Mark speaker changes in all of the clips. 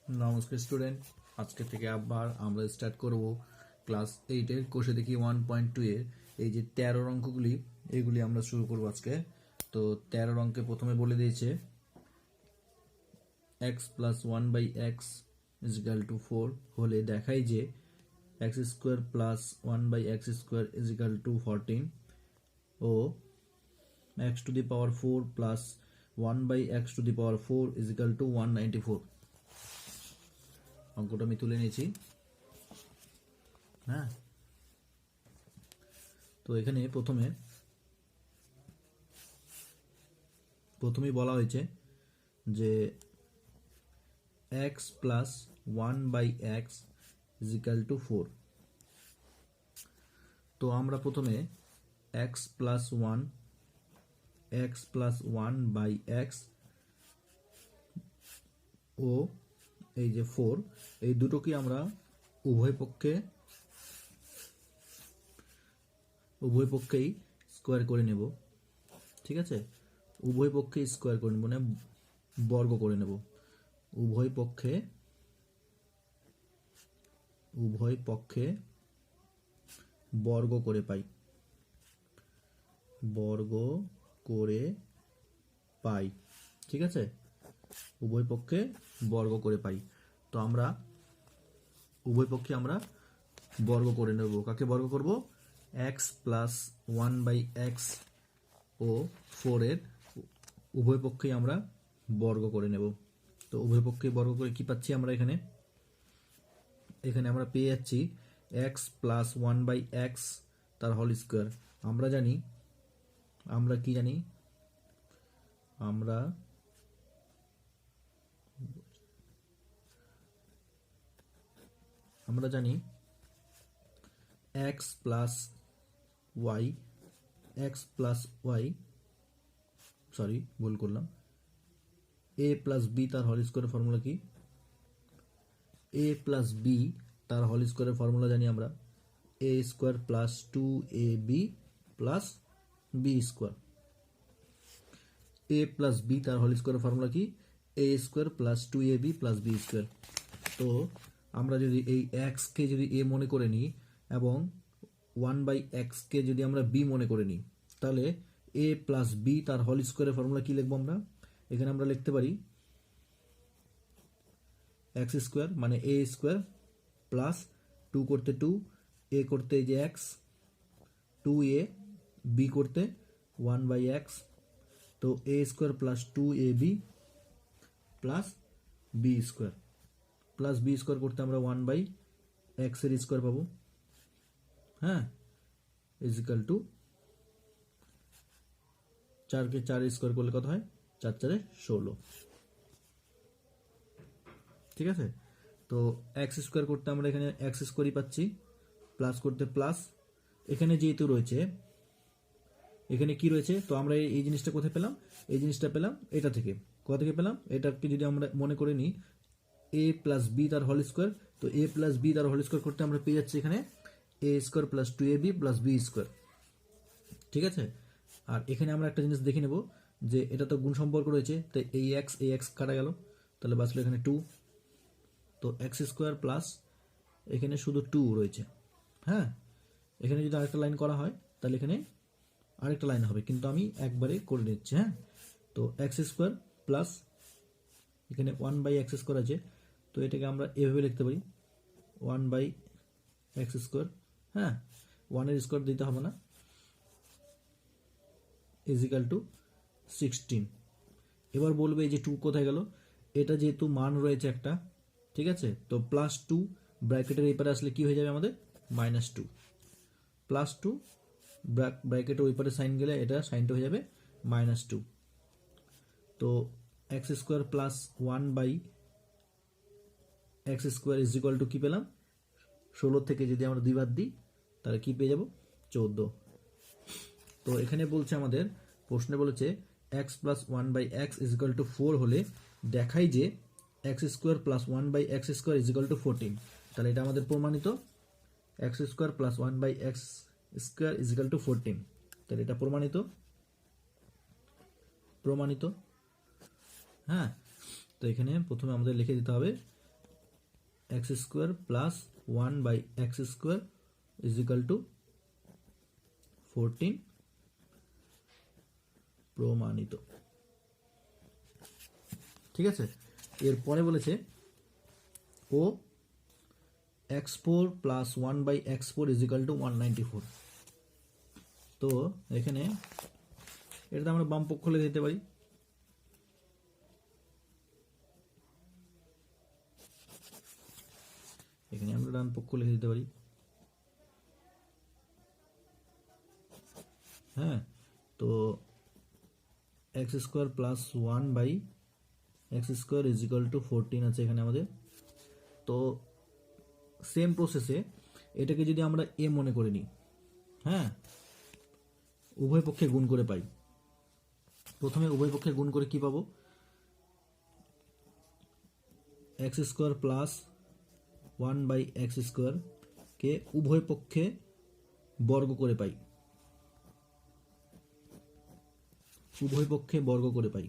Speaker 1: নমস্কার স্টুডেন্ট, আজকে থেকে আবার আমরা স্টার্ট করব ক্লাস 8-এর কোষে দেখি 1.2 এর এই যে 13 অঙ্কগুলি, এগুলি আমরা শুরু করব আজকে। তো 13 অঙ্কে প্রথমে বলে দিয়েছে x + 1/x = 4 হলে দেখাই যে x² + 1/x² = 14 ও x⁴ + 1/x⁴ = 194। অঙ্কটা আমি তুলে নিয়েছি। হ্যাঁ, তো এখানে প্রথমেই বলা হয়েছে যে x + 1/x = 4। তো আমরা প্রথমে x + 1/x ও এই যে 4, এই দুটোকে আমরা উভয় পক্ষেই স্কোয়ার করে নেব। ঠিক আছে, উভয় পক্ষে স্কোয়ার করে নেব, মানে বর্গ করে নেব। উভয় পক্ষে বর্গ করে পাই, ঠিক আছে, উভয় পক্ষে বর্গ করে পাই। তো আমরা উভয় পক্ষে আমরা বর্গ করে নেব। কাকে বর্গ করব? x + 1/x ও 4 এর উভয় পক্ষেই আমরা বর্গ করে নেব। তো উভয় পক্ষে বর্গ করে কি পাচ্ছি আমরা? এখানে আমরা পেয়ে যাচ্ছি x + 1/x তার হোল স্কোয়ার। আমরা কি জানি? আমরা জানি x + y, সরি ভুল করলাম, a + b তার হোল স্কোয়ারের ফর্মুলা কি? a + b তার হোল স্কোয়ারের ফর্মুলা জানি আমরা a² + 2ab + b²। a + b তার হোল স্কোয়ারের ফর্মুলা কি? a² + 2ab + b²। তো আমরা যদি এই x কে যদি a মনে করে নিই এবং 1/x কে যদি আমরা b মনে করে নিই, তাহলে a + b তার হোল স্কোয়ারের ফর্মুলা কি লিখবো আমরা? এখানে আমরা লিখতে পারি x² মানে a² প্লাস 2 করতে 2, a করতে এই যে x, 2a, b করতে 1/x। তো a² + 2ab + b² plus b² করতে আমরা 1/x এর স্কোয়ার পাবো। হ্যাঁ, = 4 কে 4 স্কোয়ার করলে কত হয়? 4 × 4 = 16। ঠিক আছে, তো x² করতে আমরা এখানে x² পাচ্ছি, প্লাস করতে প্লাস, এখানে যেহেতু রয়েছে, এখানে কি রয়েছে? তো আমরা এই জিনিসটা কোথায় পেলাম? এই জিনিসটা পেলাম এটা থেকে। কোথা থেকে পেলাম? এটাকে যদি আমরা মনে করে নিই a + b তার হোল স্কোয়ার, তো a + b তার হোল স্কোয়ার করতে আমরা পেয়ে যাচ্ছি এখানে a² + 2ab + b²। ঠিক আছে, আর এখানে আমরা একটা জিনিস দেখে নেব যে এটা তো গুণ সম্পর্ক রয়েছে, তাই এই x কাটা গেল, তাহলে বাঁচলো এখানে 2। তো x² প্লাস এখানে শুধু 2 রয়েছে। হ্যাঁ, এখানে যদি আরেকটা লাইন করা হয় তাহলে এখানে আরেকটা লাইন হবে, কিন্তু আমি একবারে করে নিচ্ছি। হ্যাঁ, তো x² প্লাস এখানে 1/x² আছে, তো এটাকে আমরা এভাবে লিখতে পারি 1/x²। হ্যাঁ, 1 এর স্কোয়ার দিতে হবে না, = 16। এবার বলবে এই যে 2 কোথায় গেল? এটা যেহেতু মান রয়েছে একটা, ঠিক আছে, তো +2 ব্র্যাকেটের এই পারে আসলে কি হয়ে যাবে আমাদের? -2 +2 ব্র্যাকেটের ওই পারে সাইন গেলে এটা সাইনটা হয়ে যাবে -2। তো x² + 1/x² = কি পেলাম? 16 থেকে যদি আমরা 2 বাদ দিই তাহলে কি পেয়ে যাব? 14। তো এখানে বলছে আমাদের প্রশ্নে বলেছে x + 1/x = 4 হলে দেখাই যে x² + 1/x² = 14। তাহলে এটা আমাদের প্রমাণিত, x² + 1/x² = 14। তাহলে এটা প্রমাণিত। হ্যাঁ, তো এখানে প্রথমে আমাদের লিখে দিতে হবে x square plus 1/x square is equal to 14 প্রমাণিত। ঠিক আছে, এরপরে বলেছে ও x4 plus 1/x4 is equal two 194। তো এখানে এটা আমরা বাম পক্ষ লিখে দিতে পারি, এখানে আমরা ডান পক্ষ লিখে দিতে পারি। হ্যাঁ, তো x square plus 1/x square is equal to 14 আছে এখানে আমাদের। তো সেম প্রসেসে এটাকে যদি আমরা এ মনে করে নিই, হ্যাঁ, উভয় পক্ষে গুণ করে পাই। প্রথমে উভয় পক্ষে গুণ করে কি পাবো, x square plus 1/x square কে উভয় পক্ষে বর্গ করে পাই, উভয় পক্ষে বর্গ করে পাই,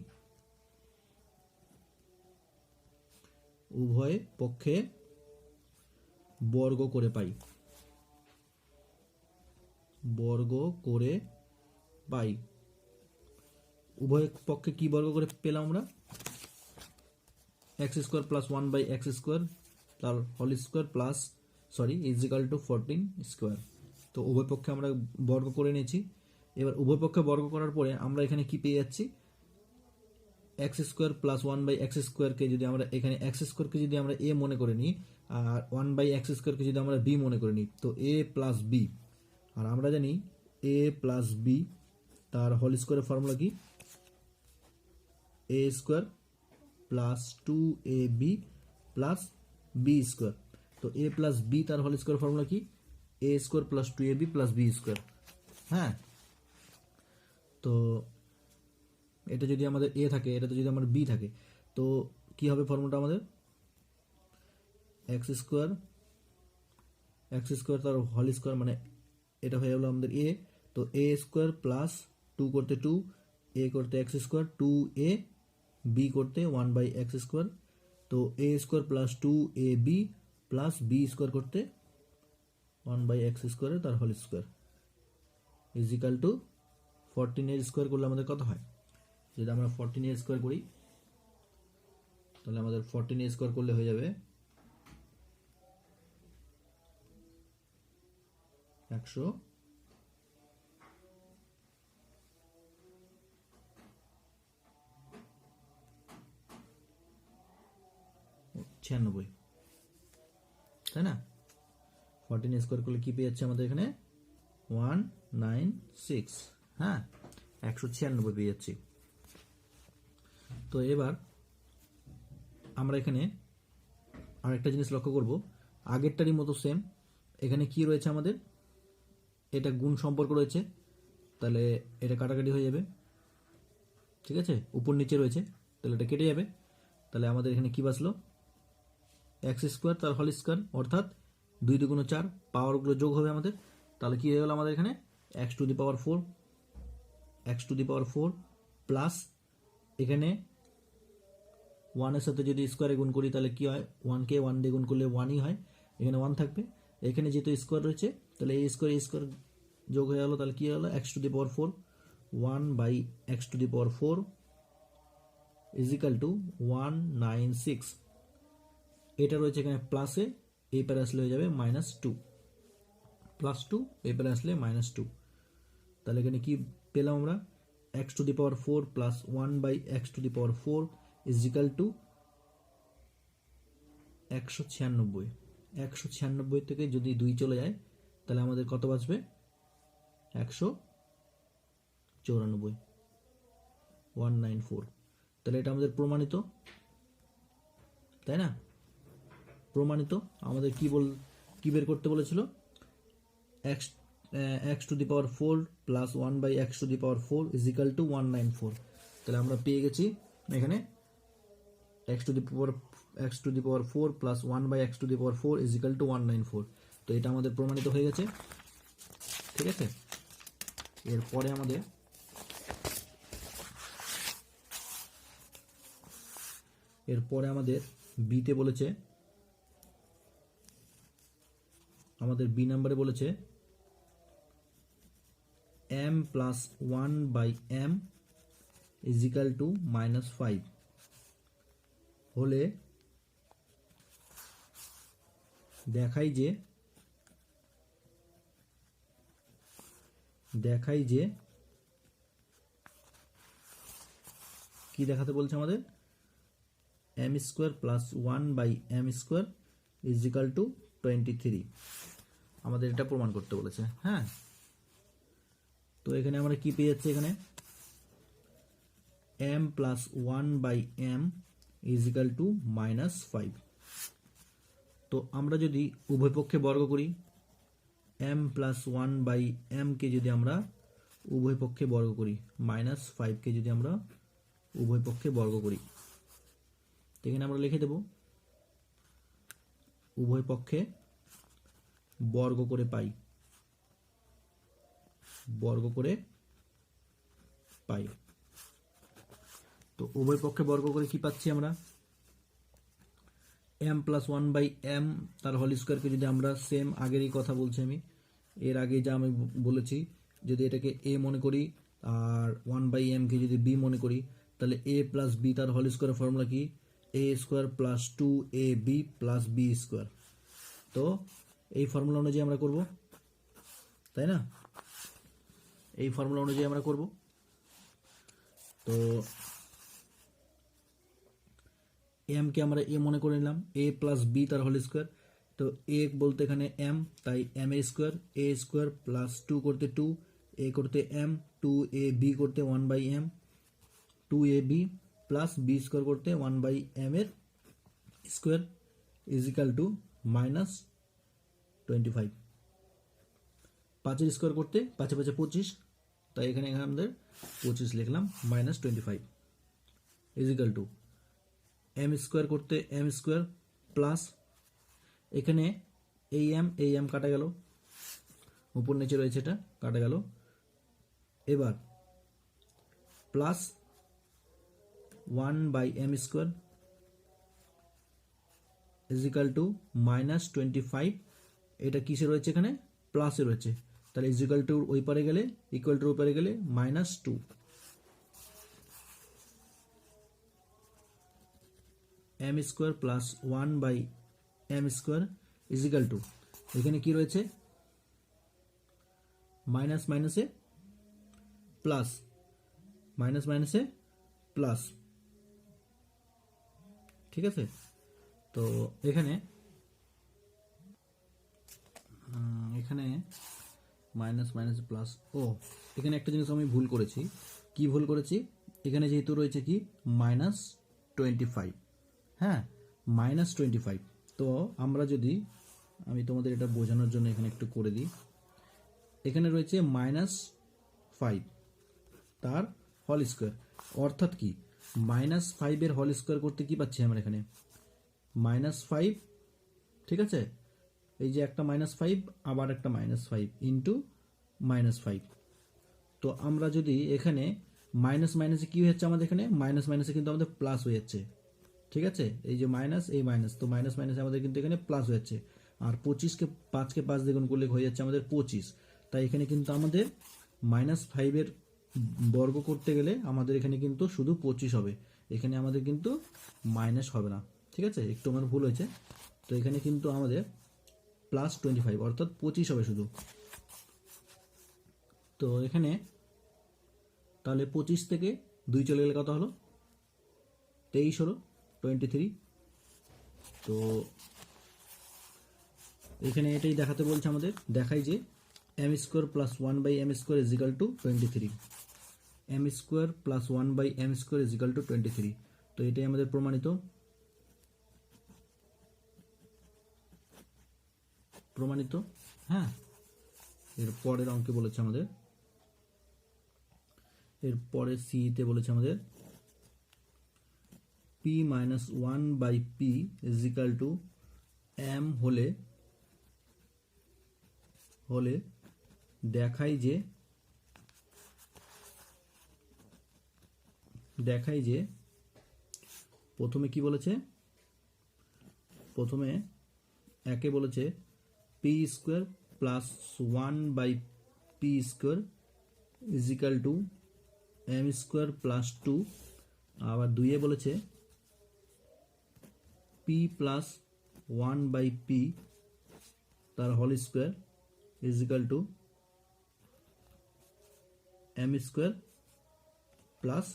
Speaker 1: উভয় পক্ষে বর্গ করে পাই, বর্গ করে পাই। উভয় পক্ষে কি বর্গ করে পেলাম আমরা, x square plus 1/x square তার whole square plus is equal to 14 square. তো উভয় পক্ষে আমরা বর্গ করে নিয়েছি। এবার উভয় পক্ষে বর্গ করার পরে আমরা এখানে কি পেয়ে যাচ্ছি, এক্স স্কোয়ার প্লাস 1/x স্কোয়ারকে যদি আমরা এখানে এক্স স্কোয়ারকে যদি আমরা এ মনে করে নিই আর 1/x স্কোয়ারকে যদি আমরা বি মনে করে নিই, তো এ প্লাস বি, আর আমরা জানি এ প্লাস বি তার হোল স্কোয়ারের ফর্মুলা কি, a square plus 2ab plus B square. তো এ প্লাস বি তার হোল স্কোয়ার ফর্মুলা কি, a square plus 2ab plus B square. হ্যাঁ, তো এটা যদি আমাদের এ থাকে, এটা যদি আমার বি থাকে, তো কি হবে ফর্মুলাটা আমাদের, এক্স স্কোয়ার তার হোল স্কোয়ার মানে এটা হয়ে গেল আমাদের এ। তো এ স্কোয়ার প্লাস 2 করতে 2, এ করতে এক্স স্কোয়ার, 2a, বি করতে 1/x স্কোয়ার। তো এ square plus 2ab plus B square করতে 1/x স্কোয়ারে তার whole square is equal to 14 এর স্কোয়ার করলে আমাদের কত হয়, যদি আমরা 14 এর স্কোয়ার করি তাহলে আমাদের 14 এর স্কোয়ার করলে হয়ে যাবে 196। তাই না, 14 স্কোয়ার করলে কি পেয়ে যাচ্ছে আমাদের এখানে 196। হ্যাঁ, 196 পেয়ে যাচ্ছি। তো এবার আমরা এখানে আরেকটা জিনিস লক্ষ্য করব, আগেরটারই মতো সেম এখানে কি রয়েছে আমাদের, এটা গুণ সম্পর্ক রয়েছে, তাহলে এটা কাটাকাটি হয়ে যাবে। ঠিক আছে, উপর নিচে রয়েছে, তাহলে এটা কেটে যাবে। তাহলে আমাদের এখানে কি বাঁচলো, এক্স স্কোয়ার তার হোল স্কোয়ার, অর্থাৎ 2 × 2 = 4, পাওয়ারগুলো যোগ হবে আমাদের। তাহলে কি হয়ে গেল আমাদের এখানে x⁴ প্লাস এখানে 1 এর সাথে যদি স্কোয়ারে গুণ করি তাহলে কি হয়, 1কে 1 দিয়ে গুণ করলে 1ই হয়, এখানে 1 থাকবে। এখানে যেহেতু স্কোয়ার রয়েছে তাহলে এই স্কোয়ার যোগ হয়ে গেল, তাহলে কি হলো x⁴ 1/x⁴ is equal two 196। এটা রয়েছে এখানে প্লাসে, এই পারে আসলে হয়ে যাবে -2, +2 এই পারে আসলে -2। তাহলে এখানে কি পেলাম আমরা, x⁴ plus 1/x⁴ is equal two 196। 196 থেকে যদি 2 চলে যায় তাহলে আমাদের কত বাঁচবে, 194, 194। তাহলে এটা আমাদের প্রমাণিত, তাই না, প্রমাণিত। আমাদের কি বের করতে বলেছিল, x⁴ plus 1/x⁴ is equal two 194। তাহলে আমরা পেয়ে গেছি এখানে x⁴ plus 1/x⁴ is equal two 194। তো এটা আমাদের প্রমাণিত হয়ে গেছে। ঠিক আছে, এরপরে আমাদের বিতে বলেছে আমাদের বি নাম্বারে বলেছে m plus 1/m is equal to -5 হলে দেখাই যে কি দেখাতে বলছে আমাদের m square plus 1/m square is equal two 23 আমাদের এটা প্রমাণ করতে বলেছে। হ্যাঁ, তো এখানে আমরা কি পেয়ে যাচ্ছি, এখানে m plus 1/m is equal to -5। তো আমরা যদি উভয় পক্ষে বর্গ করি, m প্লাস 1/m কে যদি আমরা উভয় পক্ষে বর্গ করি, -5 কে যদি আমরা উভয় পক্ষে বর্গ করি, এখানে আমরা লিখে দেব উভয় পক্ষে বর্গ করে পাই, তো উভয় পক্ষে বর্গ করে কি পাচ্ছি আমরা, m প্লাস 1/m তার হোল স্কোয়ারকে যদি আমরা সেম আগেরই কথা বলছি, আমি এর আগে যা আমি বলেছি, যদি এটাকে a মনে করি আর 1/m কে যদি b মনে করি, তাহলে a প্লাস b তার হোল স্কোয়ার ফর্মুলা কি, a square plus 2ab plus b square. তো এই ফর্মুলা অনুযায়ী আমরা করব, তাই না? এই ফর্মুলা অনুযায়ী আমরা করব। তো m কে আমরা a মনে করে নিলাম, a প্লাস b তার হোল স্কোয়ার। তো a বলতে এখানে m, তাই m a স্কোয়ার প্লাস 2 করতে 2, a করতে m, 2ab করতে 1/m, 2ab plus b square করতে 1/m এর স্কোয়ার ইজ ইকাল টু -25। 5 এর স্কোয়ার করতে 5 5 25, তাই এখানে আমাদের 25 লিখলাম, -25 is equal two m square করতে m স্কোয়ার প্লাস এখানে এই m কাটা গেল, উপর নিচে রয়েছে, এটা কাটা গেল। এবার plus 1/m square is equal two -25, এটা কিসে রয়েছে, এখানে প্লাসে রয়েছে, তাহলে ইজ ইকাল টু ওই পারে গেলে, ইকুয়াল টু ওই পারে গেলে -2, m square plus 1/m square is equal two, এখানে কি রয়েছে, মাইনাস মাইনাসে প্লাস, মাইনাস মাইনাসে প্লাস, ঠিক আছে? তো এখানে মাইনাস মাইনাস প্লাস, ও এখানে একটা জিনিস আমি ভুল করেছি। কি ভুল করেছি, এখানে যেহেতু রয়েছে কি -25, হ্যাঁ -25, তো আমরা যদি, আমি তোমাদের এটা বোঝানোর জন্য এখানে একটু করে দিই, এখানে রয়েছে -5 তার হোল স্কোয়ার, অর্থাৎ কি -5 এর হোল স্কোয়ার করতে কি পাচ্ছি আমরা এখানে -5, ঠিক আছে? এই যে একটা -5 আবার একটা -5 ইন্টু -5। তো আমরা যদি এখানে মাইনাস মাইনাসে কি হচ্ছে, আমাদের এখানে মাইনাস মাইনাসে কিন্তু আমাদের প্লাস হয়ে যাচ্ছে, ঠিক আছে? এই যে মাইনাস, এই মাইনাস, তো মাইনাস মাইনাসে আমাদের কিন্তু এখানে প্লাস হয়ে যাচ্ছে, আর 25কে 5কে 5 দ্বিগুণ করলে হয়ে যাচ্ছে আমাদের 25। তাই এখানে কিন্তু আমাদের -5 এর বর্গ করতে গেলে আমাদের এখানে কিন্তু শুধু 25 হবে, এখানে আমাদের কিন্তু মাইনাস হবে না, ঠিক আছে? একটু আমার ভুল হয়েছে। তো এখানে কিন্তু আমাদের +25 অর্থাৎ 25 হবে শুধু। তো এখানে তাহলে 25 থেকে 2 চলে গেলে কত হলো, 23 হলো, 23। তো এখানে এটাই দেখাতে বলছে আমাদের, দেখাই যে m square plus 1/m square is equal two 23, m square plus 1/m square is equal two 23। তো এটাই আমাদের প্রমাণিত। হ্যাঁ, এর পরের অঙ্কে বলেছে আমাদের, এর পরে সিতে বলেছে আমাদের p minus 1/p is equal two m হলে দেখাই যে প্রথমে কি বলেছে, প্রথমে একে বলেছে P square plus 1 by P square is equal to M square plus 2। আবার 2 বলেছে পি প্লাস 1 বাই পি তার whole square is equal to M square plus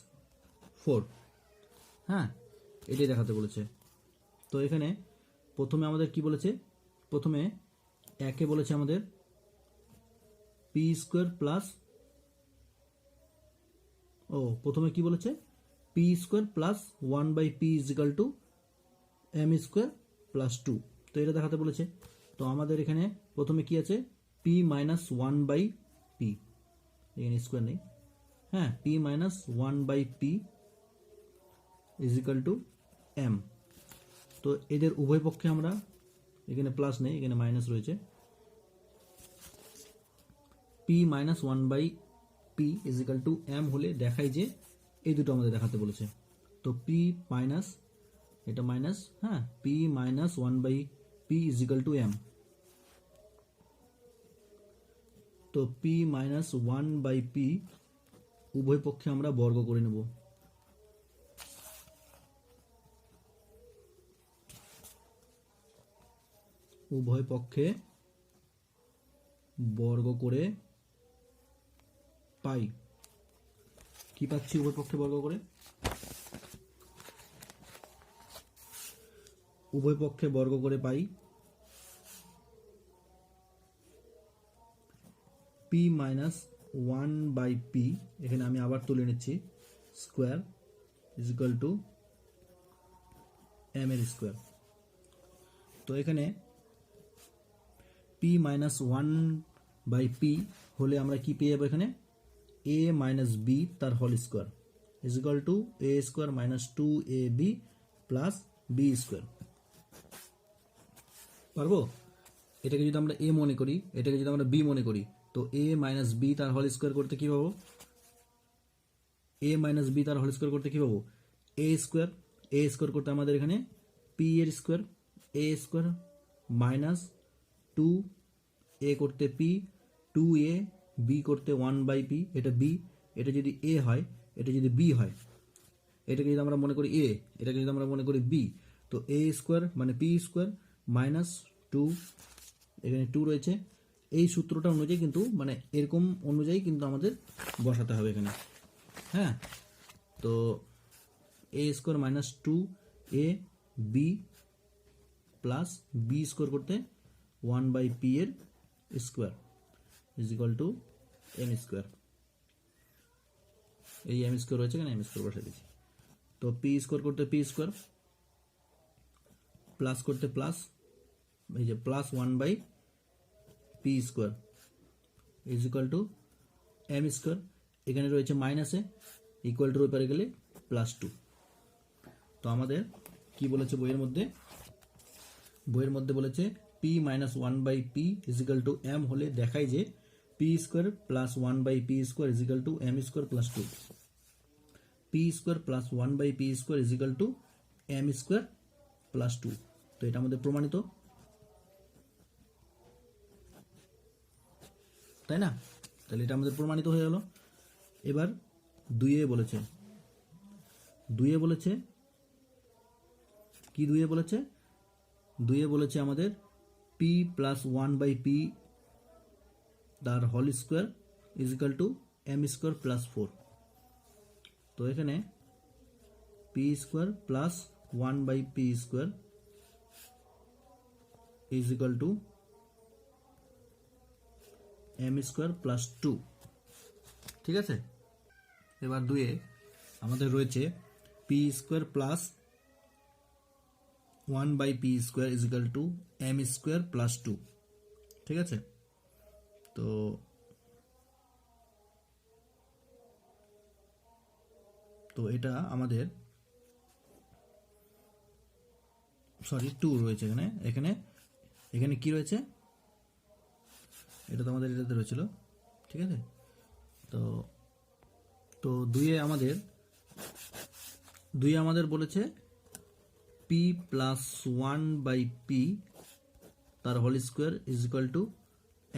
Speaker 1: 4। হ্যাঁ, এটাই দেখাতে বলেছে। তো এখানে প্রথমে আমাদের কি বলেছে, প্রথমে একে বলেছে আমাদের পি স্কোয়ার প্লাস, প্রথমে কি বলেছে, P square plus 1 by P is equal to M square plus 2। তো এটা দেখাতে বলেছে। তো আমাদের এখানে প্রথমে কি আছে, পি মাইনাস 1 বাই পি, এখানে স্কোয়ার নেই। হ্যাঁ, P minus 1 by P is equal to M. তো এদের উভয় পক্ষে আমরা, এখানে প্লাস নেই, এখানে মাইনাস রয়েছে, P minus 1 by P is equal to M হলে দেখাই যে এই দুটো আমাদের দেখাতে বলেছে। তো পি মাইনাস, এটা মাইনাস, হ্যাঁ, P minus 1 by P is equal to M. তো পি মাইনাস 1 বাই পি উভয় পক্ষে আমরা বর্গ করে নেব। উভয় পক্ষে বর্গ করে পাই। কি পাচ্ছি উভয় পক্ষে বর্গ করে? উভয় পক্ষে বর্গ করে পাই পি মাইনাস 1 বাই পি, এখানে আমি আবার তুলে নিচ্ছি, square is equal to M এর স্কোয়ার। তো এখানে পি মাইনাস 1 বাই পি হলে আমরা কি পেয়ে যাবো, এখানে এ মাইনাস বি তার whole square is equal to A square minus 2ab plus B square. পারবো? এটাকে যদি আমরা এ মনে করি, এটাকে যদি আমরা বি মনে করি, তো এ মাইনাস বি তার হোল স্কোয়ার করতে কি পাবো, এ মাইনাস বি তার হোল স্কোয়ার করতে কি পাবো, এ স্কোয়ার। এ স্কোয়ার করতে আমাদের এখানে পি এর স্কোয়ার, এ স্কোয়ার মাইনাস 2 এ করতে পি, 2a, বি করতে 1 বাই পি, এটা বি, এটা যদি এ হয়, এটা যদি বি হয়, এটাকে যদি আমরা মনে করি এ, এটাকে যদি আমরা মনে করি বি, তো এ স্কোয়ার মানে পি স্কোয়ার মাইনাস 2, এখানে 2 রয়েছে। এই সূত্রটা অনুযায়ী কিন্তু, মানে এরকম অনুযায়ী কিন্তু আমাদের বসাতে হবে এখানে। হ্যাঁ, তো এ square minus 2a B plus B square করতে 1 বাই পি এর square is equal to M square. এই এম স্কোয়ার রয়েছে, এখানে এম স্কোয়ার বসে দিচ্ছি। তো পি স্কোয়ার করতে পি স্কোয়ার, প্লাস করতে প্লাস, এই যে plus 1 by P square is equal to M square, এখানে রয়েছে মাইনাসে, ইকুয়াল টুর উপরে গেলে প্লাস 2। তো আমাদের কি বলেছে বইয়ের মধ্যে, বইয়ের মধ্যে বলেছে P minus 1 by P is equal to M হলে দেখায় যে P square plus 1 by P square is equal to M square plus 2। P square plus 1 by P square is equal to M square plus 2। তো এটা আমাদের প্রমাণিত, তাই না? তাহলে এটা আমাদের প্রমাণিত হয়ে গেল। এবার 2 বলেছে, 2 বলেছে কি, 2 বলেছে, 2 বলেছে আমাদের পি প্লাস 1 বাই পি তার whole square is equal to M square plus 4। তো এখানে P square plus 1 by P square is equal to M square plus 2। ঠিক আছে, এবার 2 আমাদের রয়েছে P square plus 1 by P square is equal to M square plus 2। ঠিক আছে, তো তো এটা আমাদের, সরি 2 রয়েছে এখানে, এখানে এখানে কি রয়েছে, এটা তো আমাদের এটাতে রয়েছিল। ঠিক আছে, তো তো 2 আমাদের বলেছে পি প্লাস 1 বাই পি তার whole square is equal to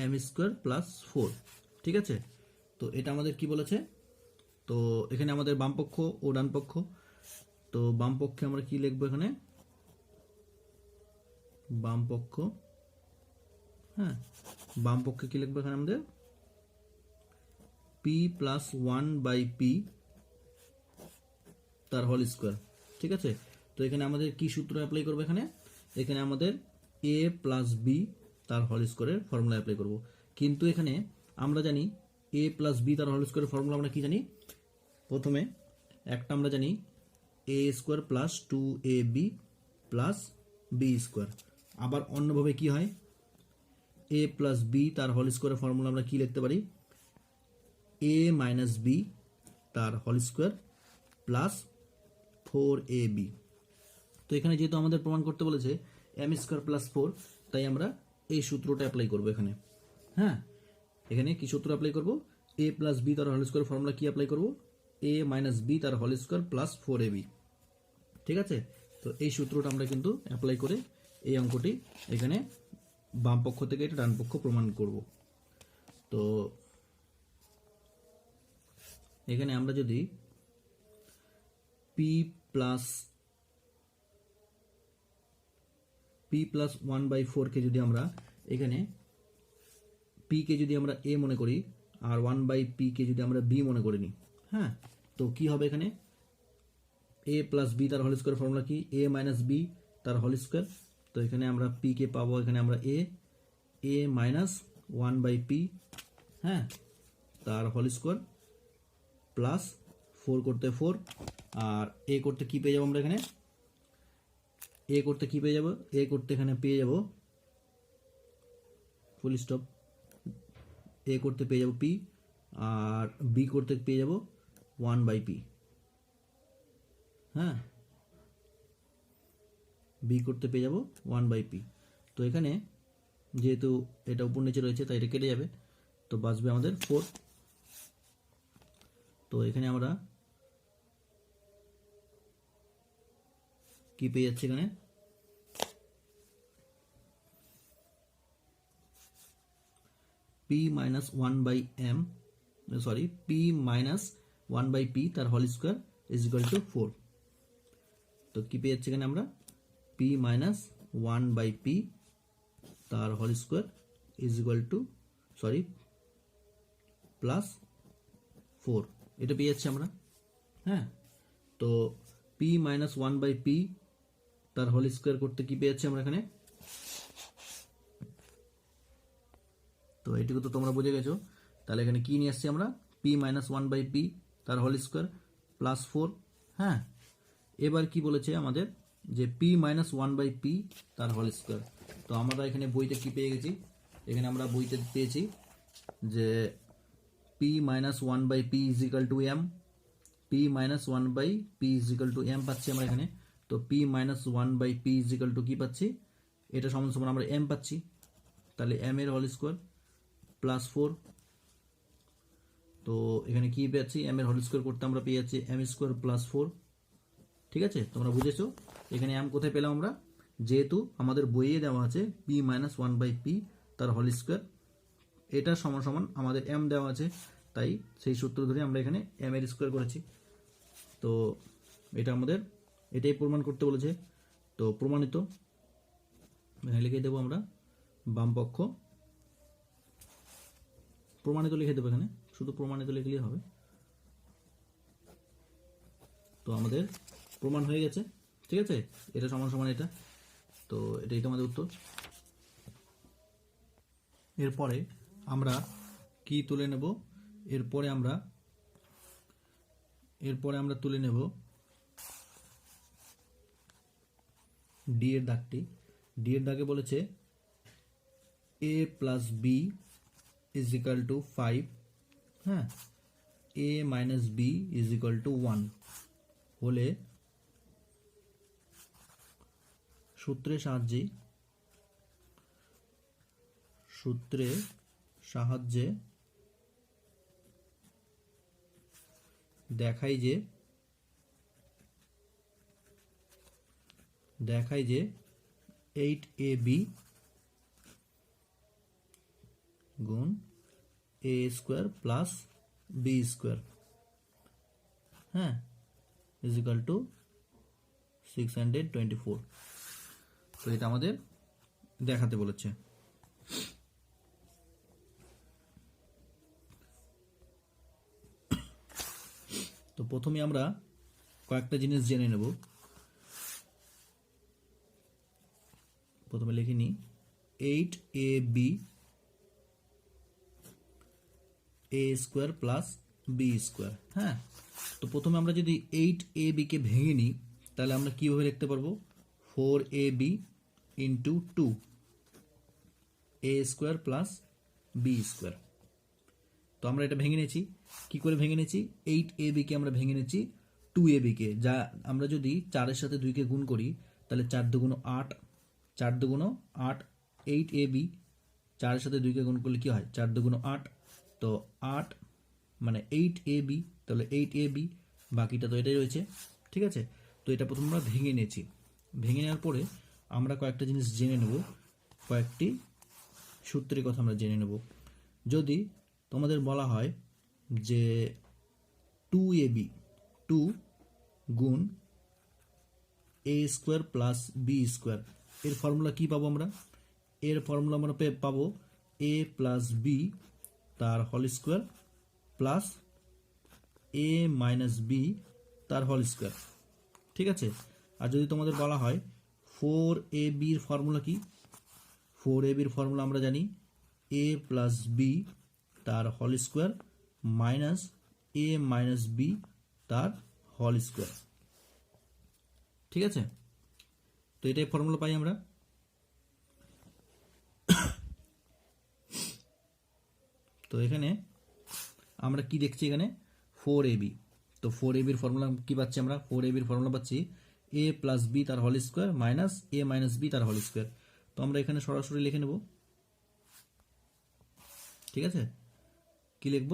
Speaker 1: M square plus 4। ঠিক আছে, তো এটা আমাদের কি বলেছে, তো এখানে আমাদের বাম পক্ষ ও ডান পক্ষ, তো বাম পক্ষে আমরা কি লিখবো এখানে, বাম পক্ষ, হ্যাঁ বাম পক্ষে কি লিখবো এখানে আমাদের পি প্লাস 1/p তার হোল স্কোয়ার। ঠিক আছে, তো এখানে আমাদের কি সূত্র অ্যাপ্লাই করবো, এখানে আমাদের a প্লাস বি তার হোল স্কোয়ারের ফর্মুলা অ্যাপ্লাই করব। কিন্তু এখানে আমরা জানি a প্লাস বি তার হোল স্কোয়ারের ফর্মুলা আমরা কি জানি, প্রথমে একটা আমরা জানি a square plus 2ab plus B square. আবার অন্যভাবে কি হয়, a প্লাস বি তার হোল স্কোয়ারের ফর্মুলা আমরা কি লিখতে পারি, a মাইনাস বি তার হোল স্কোয়ার প্লাস 4ab। তো এখানে যেহেতু আমাদের প্রমাণ করতে বলেছে এম স্কোয়ার প্লাস 4, তাই আমরা এই সূত্রটা অ্যাপ্লাই করবো এখানে। হ্যাঁ, এখানে কি সূত্র অ্যাপ্লাই করব, a প্লাস বি তার হোল স্কোয়ার ফর্মুলা কি অ্যাপ্লাই করব, a মাইনাস বি তার হোল স্কোয়ার প্লাস 4ab। ঠিক আছে, তো এই সূত্রটা আমরা কিন্তু অ্যাপ্লাই করে এই অঙ্কটি এখানে বাম পক্ষ থেকে এটা ডান পক্ষ প্রমাণ করব। তো এখানে আমরা যদি p প্লাস 1/4 কে যদি আমরা এখানে p কে যদি আমরা a মনে করি আর 1/p কে যদি আমরা b মনে করে নিই, হ্যাঁ, তো কি হবে এখানে a প্লাস b তার হোল স্কোয়ার ফর্মুলা কি, a মাইনাস b তার হোল স্কোয়ার। তো এখানে আমরা p কে পাবো এখানে আমরা a মাইনাস 1/p, হ্যাঁ, তার হোল স্কোয়ার প্লাস 4 করতে 4 আর a করতে কি পেয়ে যাবো আমরা এখানে, a করতে কি পেয়ে যাব, a করতে এখানে পেয়ে যাব ফুল স্টপ, a করতে পেয়ে যাব p আর b করতে পেয়ে যাব 1/p, হ্যাঁ, b করতে পেয়ে যাব 1/p। তো এখানে যেহেতু এটা উপর নিচে রয়েছে তাই এটা কেটে যাবে, তো বাঁচবে আমাদের 4। তো এখানে আমরা কি পেয়ে যাচ্ছে এখানে, p minus 1/m sorry p minus 1/p তার whole square is equal to 4। তো কি পেয়ে যাচ্ছে এখানে আমরা p মাইনাস 1/p তার whole square is equal to plus 4, এটা পেয়ে যাচ্ছি আমরা। হ্যাঁ, তো p মাইনাস 1/p তার হোল স্কোয়ার করতে কি পেয়ে যাচ্ছি আমরা এখানে, তো এটুকু তো তোমরা বুঝে গেছো। তাহলে এখানে কি নিয়ে আসছি আমরা, p মাইনাস 1/p তার হোল স্কোয়ার প্লাস 4। হ্যাঁ, এবার কি বলেছে আমাদের যে p মাইনাস 1/p তার হোল স্কোয়ার। তো আমরা এখানে বইতে কি পেয়ে গেছি, এখানে আমরা বইতে পেয়েছি যে p minus 1/p is equal two m, p minus 1/p is equal two m পাচ্ছি আমরা এখানে। তো p minus 1/p is equal to কি পাচ্ছি, এটা সমান সমান আমরা m পাচ্ছি, তাহলে m এর হোল স্কোয়ার প্লাস 4। তো এখানে কি পেয়েছি, m এর হোল স্কোয়ার করতে আমরা পেয়ে যাচ্ছি m স্কোয়ার প্লাস 4। ঠিক আছে, তোমরা বুঝেছো। এখানে m কোথায় পেলাম আমরা, যেহেতু আমাদের বইয়ে দেওয়া আছে p মাইনাস 1/p তার হোল স্কোয়ার, এটা সমান সমান আমাদের m দেওয়া আছে, তাই সেই সূত্র ধরে আমরা এখানে m এর স্কোয়ার করেছি। তো এটা আমাদের এটাই প্রমাণ করতে বলেছে, তো প্রমাণিত এখানে লিখে দেবো আমরা বাম পক্ষ, প্রমাণিত লিখে দেবো এখানে, শুধু প্রমাণিত লিখলেই হবে। তো আমাদের প্রমাণ হয়ে গেছে। ঠিক আছে, এটা সমান সমান এটা, তো এটাই তো আমাদের উত্তর। এরপরে আমরা কি তুলে নেব, এরপরে আমরা তুলে নেব ডি এর দাগটি। ডি এর দাগে বলেছে a plus B is equal to 5, হ্যাঁ, a minus B is equal to 1 হলে সূত্রের সাহায্যে দেখাই যে 8ab গুণ এ স্কোয়ার প্লাস বি স্কোয়ার, হ্যাঁ, ইজ ইকাল টু 624। তো এটা আমাদের দেখাতে বলেছে। তো প্রথমে আমরা কয়েকটা জিনিস জেনে নেব। প্রথমে লিখে নিই 8ab এ স্কোয়ার প্লাস বি স্কোয়ার, হ্যাঁ। তো প্রথমে আমরা যদি 8ab কে ভেঙে নিই তাহলে আমরা কিভাবে লিখতে পারবো, 4ab ইন্টু 2 এ স্কোয়ার প্লাস বি স্কোয়ার। তো আমরা এটা ভেঙে নিয়েছি, কি করে ভেঙে নিয়েছি, 8ab কে আমরা ভেঙে নিয়েছি 2ab কে, যা আমরা যদি 4-এর সাথে 2 কে গুণ করি তাহলে 4 দুগুণ 8, 4 দুগুণ 8, 8ab 4-এর সাথে 2 কে গুণ করলে কি হয়, 4 দুগুণ 8, তো 8 মানে 8ab, তাহলে 8ab, বাকিটা তো এটাই রয়েছে, ঠিক আছে। তো এটা প্রথমে আমরা ভেঙে নিয়েছি, ভেঙে নেওয়ার পরে আমরা কয়েকটা জিনিস জেনে নেব, কয়েকটি সূত্রের কথা আমরা জেনে নেব। যদি তোমাদের বলা হয় যে 2ab 2 গুণ এ স্কোয়ার প্লাস বি স্কোয়ার, এর ফর্মুলা কি পাবো আমরা, এর ফর্মুলা আমরা পাবো এ প্লাস বি তার হোল স্কোয়ার প্লাস এ মাইনাস বি তার হোল স্কোয়ার, ঠিক আছে। আর যদি তোমাদের বলা হয় 4ab এর ফর্মুলা কি, 4ab এর ফর্মুলা আমরা জানি এ প্লাস বি তার হোল স্কোয়ার মাইনাস এ মাইনাস বি তার হোল স্কোয়ার, ঠিক আছে। তো এটাই ফর্মুলা পাই আমরা। তো এখানে আমরা কি দেখছি, এখানে 4ab, তো 4ab এর ফর্মুলা কি পাচ্ছি আমরা, 4ab এর ফর্মুলা পাচ্ছি এ প্লাস বি তার হোল স্কোয়ার মাইনাস এ মাইনাস বি তার হোল স্কোয়ার। তো আমরা এখানে সরাসরি লিখে নেব, ঠিক আছে। কি লিখব,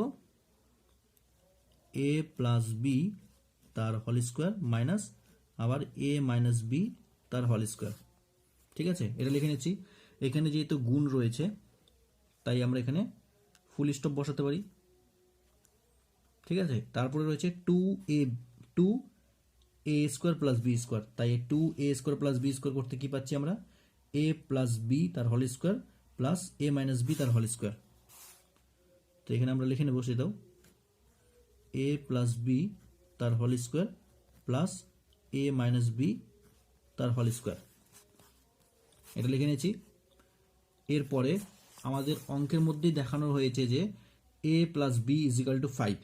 Speaker 1: এ প্লাস বি তার হোল স্কোয়ার মাইনাস আবার এ মাইনাস বি তার হোল স্কোয়ার, ঠিক আছে। এটা লিখে নিচ্ছি। এখানে যেহেতু গুণ রয়েছে তাই আমরা এখানে ফুল স্টপ বসাতে পারি, ঠিক আছে। তারপরে রয়েছে 2a square plus B square, তাই 2a square plus B square করতে কি পাচ্ছি আমরা, এ প্লাস বি তার হোল স্কোয়ার প্লাস এ মাইনাস বি তার হোল স্কোয়ার। তো এখানে আমরা লিখে নেব সেটাও এ প্লাস বি তার হোল স্কোয়ার প্লাস এ মাইনাস বি তার হোল স্কোয়ার, এটা লিখে নিয়েছি। এরপরে আমাদের অঙ্কের মধ্যেই দেখানো হয়েছে যে A plus B is equal to 5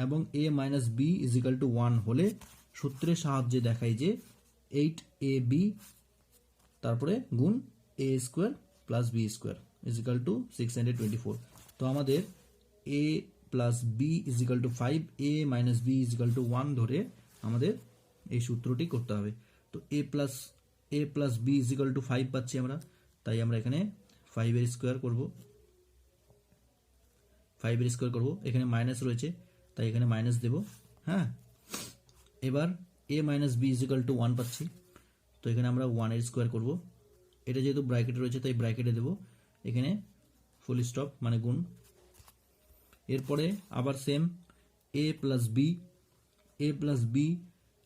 Speaker 1: এবং A minus B is equal to 1 হলে সূত্রের সাহায্যে দেখাই যে 8ab তারপরে গুণ এ square plus B square is equal to 624। তো আমাদের A plus B is equal to 5, A minus B is equal to 1 ধরে আমাদের এই সূত্রটি করতে হবে। তো এ plus B is equal to 5 পাচ্ছি আমরা, তাই আমরা এখানে 5 এর স্কোয়ার করব, 5 এর স্কোয়ার করব, এখানে মাইনাস রয়েছে তাই এখানে মাইনাস দেব, হ্যাঁ। এবার A minus B is equal to 1 পাচ্ছি, তো এখানে আমরা 1 এর স্কোয়ার করব, এটা যেহেতু ব্র্যাকেটে রয়েছে তাই ব্র্যাকেটে দেব, এখানে ফুল স্টপ মানে গুণ। এরপরে আবার same A plus B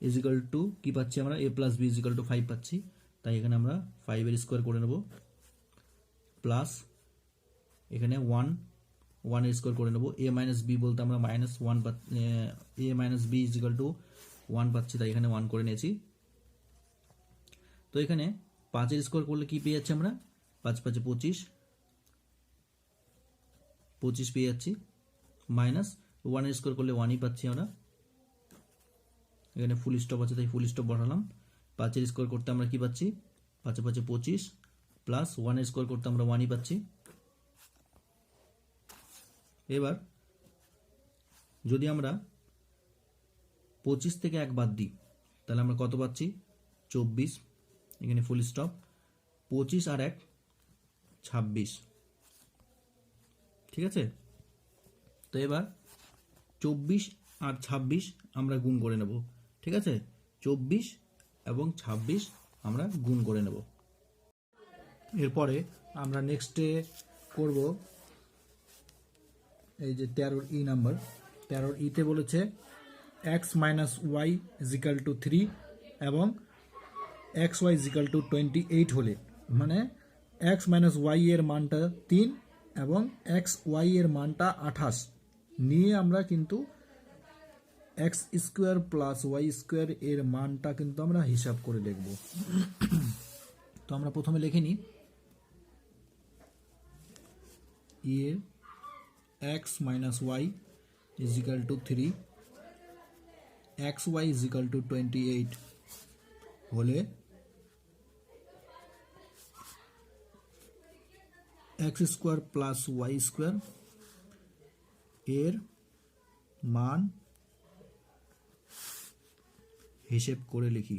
Speaker 1: is equal to কি পাচ্ছি আমরা, A plus B is equal to 5 পাচ্ছি, তাই এখানে আমরা 5 এর স্কোয়ার করে নেব প্লাস এখানে 1 এর স্কোয়ার করে নেব। এ মাইনাস বি বলতে আমরা minus 1, a minus B is equal to 1 পাচ্ছি, তাই এখানে 1 করে নিয়েছি। তো এখানে 5 এর স্কোয়ার করলে কি পেয়ে যাচ্ছি আমরা, 5 5 25 পেয়ে যাচ্ছি, মাইনাস 1 এর স্কোয়ার করলে 1ই পাচ্ছি আমরা, এখানে ফুল স্টপ আছে তাই ফুল স্টপ বসালাম। 5 এর স্কোয়ার করতে আমরা কি পাচ্ছি, 5 5 25 প্লাস 1 এর স্কোয়ার করতে আমরা 1ই পাচ্ছি। এবার যদি আমরা 25 থেকে 1 বাদ দিই তাহলে আমরা কত পাচ্ছি, 24, এখানে ফুল স্টপ, 25 আর 1 26, ঠিক আছে। তো এবার 24 আর 26 আমরা গুণ করে নেব, ঠিক আছে। 24 এবং 26 আমরা গুণ করে নেব। এরপরে আমরা নেক্সটে করব এই যে 13 ই নাম্বার, 13 ইতে বলেছে x minus y is equal to 3 এবং এক্স ওয়াই ইজিক্যাল টু 28 হলে, মানে এক্স মাইনাস ওয়াই এর মানটা 3 এবং এক্স ওয়াই এর মানটা 28 নিয়ে আমরা কিন্তু x square plus y square এর মানটা কিন্তু আমরা হিসাব করে লিখব। তো আমরা প্রথমে লিখে নিই এর x minus y is equal to 3, x y is equal to 28 হলে x square plus y square এর মান হিসেব করে লিখি,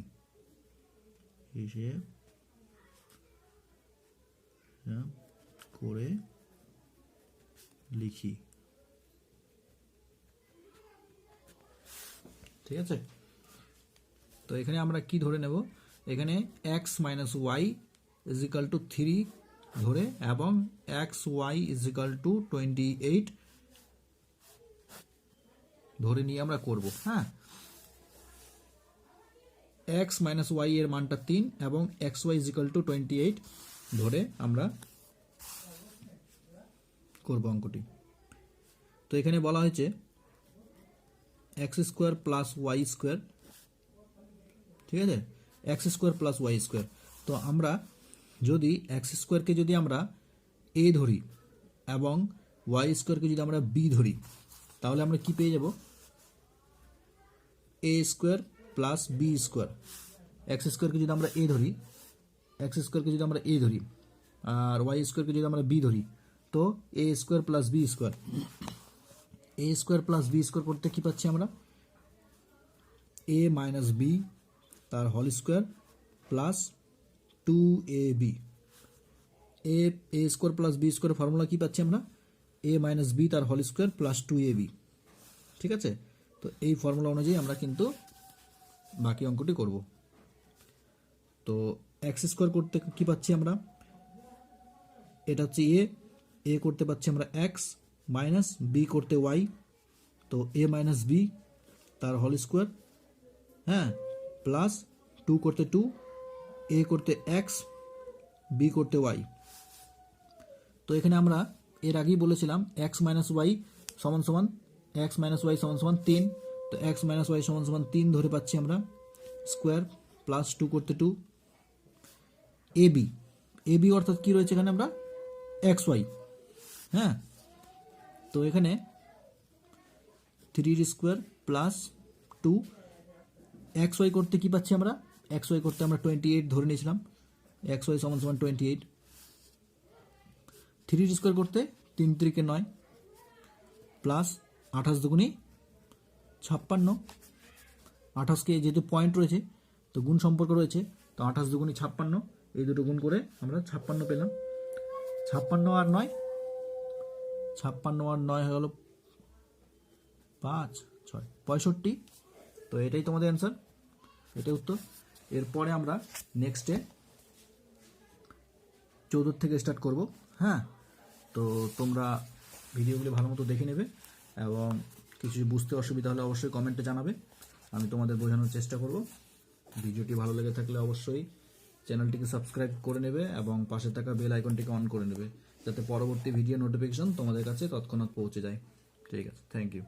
Speaker 1: হিসেব করে লিখি। ঠিক আছে, তো এখানে আমরা কি ধরে নেব, এখানে x minus y is equal to 3 ধরে এবং এক্স ওয়াই ইজিক্যাল টু 28 ধরে নিয়ে আমরা করব। হ্যাঁ, এক্স মাইনাস ওয়াই এর মানটা 3 এবং এক্স ওয়াই ইজিক্যাল টু 28 ধরে আমরা করব অঙ্কটি। তো এখানে বলা হয়েছে x square plus y square, ঠিক আছে, x square plus y square. তো আমরা যদি এক্স স্কোয়ারকে যদি আমরা এ ধরি এবং ওয়াই স্কোয়ারকে যদি আমরা বি ধরি, তাহলে আমরা কি পেয়ে যাব, A square plus B square. X স্কোয়ারকে যদি আমরা এ ধরি, এক্স স্কোয়ারকে যদি আমরা এ ধরি আর ওয়াই স্কোয়ারকে যদি আমরা বি ধরি, তো এ square plus B square, A square plus B square করতে কি পাচ্ছি আমরা, এ মাইনাস বি তার whole square plus 2ab। A square plus B square formula কি পাচ্ছি আমরা, এ মাইনাস বি তার হোল স্কোয়ার প্লাস 2ab। ঠিক আছে, তো এই ফর্মুলা অনুযায়ী আমরা কিন্তু বাকি অঙ্কটি করব। তো এক্স স্কোয়ার করতে কি পাচ্ছি আমরা, এটা হচ্ছে এ করতে পাচ্ছি আমরা এক্স, মাইনাস বি করতে ওয়াই, তো এ মাইনাস বি তার হোল স্কোয়ার, হ্যাঁ, প্লাস 2 করতে 2, এ করতে এক্স, বি করতে ওয়াই। তো এখানে আমরা এর আগেই বলেছিলাম এক্স মাইনাস ওয়াই সমান সমান, এক্স মাইনাস ওয়াই সমান সমান 3, তো এক্স মাইনাস ওয়াই সমান সমান 3 ধরে পাচ্ছি আমরা, স্কোয়ার প্লাস 2 করতে 2, এবি, এবি অর্থাৎ কি রয়েছে এখানে আমরা এক্স ওয়াই। হ্যাঁ, তো এখানে 3 স্কোয়ার প্লাস 2, এক্স ওয়াই করতে কি পাচ্ছি আমরা, এক্স ওয়াই করতে আমরা 28 ধরে নিয়েছিলাম, এক্স ওয়াই সমান সমান 28, 3 স্কোয়ার করতে 3 3 9 প্লাস 28 দুগুণী 56, 28কে যেহেতু পয়েন্ট রয়েছে তো গুণ সম্পর্ক রয়েছে, তো 28 দুগুণী 56, এই দুটো গুণ করে আমরা 56 পেলাম। 56 আর 9, 56 আর 9 হয়ে গেল 5 6 65। তো এটাই তোমাদের অ্যান্সার, এটাই উত্তর। এরপরে আমরা নেক্সটে 14 থেকে স্টার্ট করব। হ্যাঁ, তো তোমরা ভিডিওগুলি ভালো মতো দেখে নেবে এবং কিছু বুঝতে অসুবিধা হলে অবশ্যই কমেন্টে জানাবে, আমি তোমাদের বোঝানোর চেষ্টা করব। ভিডিওটি ভালো লেগে থাকলে অবশ্যই চ্যানেলটিকে সাবস্ক্রাইব করে নেবে এবং পাশে থাকা বেল আইকনটিকে অন করে নেবে, যাতে পরবর্তী ভিডিও নোটিফিকেশন তোমাদের কাছে তৎক্ষণাৎ পৌঁছে যায়। ঠিক আছে, থ্যাংক ইউ।